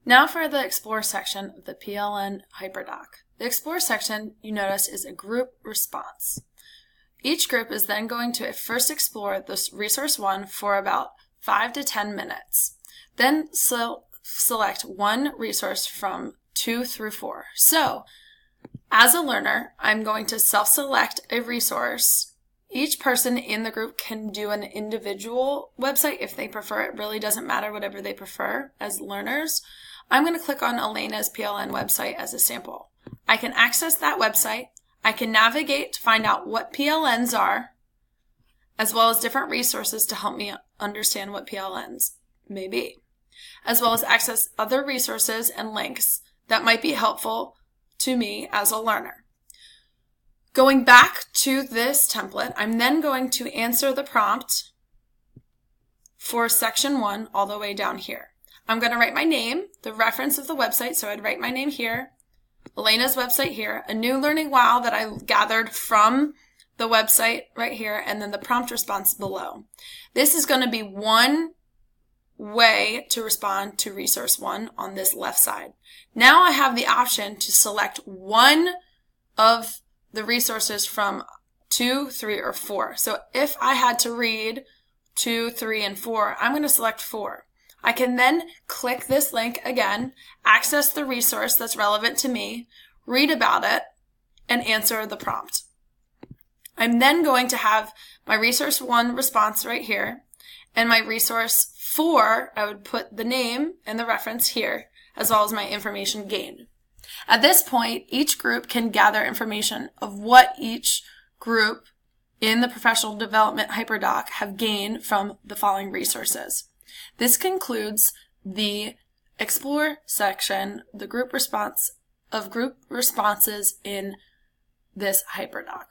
Now for the Explore section of the PLN Hyperdoc. The Explore section, you notice, is a group response. Each group is then going to first explore this resource 1 for about 5 to 10 minutes. Then select one resource from 2 through 4. So, as a learner, I'm going to self-select a resource. Each person in the group can do an individual website if they prefer. It really doesn't matter, whatever they prefer as learners. I'm going to click on Elena's PLN website as a sample. I can access that website. I can navigate to find out what PLNs are, as well as different resources to help me understand what PLNs may be, as well as access other resources and links that might be helpful to me as a learner. Going back to this template, I'm then going to answer the prompt for section 1 all the way down here. I'm going to write my name, the reference of the website, so I'd write my name here, Elena's website here, a new learning wow that I gathered from the website right here, and then the prompt response below. This is going to be one way to respond to resource 1 on this left side. Now I have the option to select one of the resources from 2, 3, or 4. So if I had to read 2, 3, and 4, I'm going to select 4. I can then click this link again, access the resource that's relevant to me, read about it, and answer the prompt. I'm then going to have my resource 1 response right here, and my resource 4, I would put the name and the reference here, as well as my information gained. At this point, each group can gather information of what each group in the Professional Development Hyperdoc have gained from the following resources. This concludes the Explore section, the group responses in this Hyperdoc.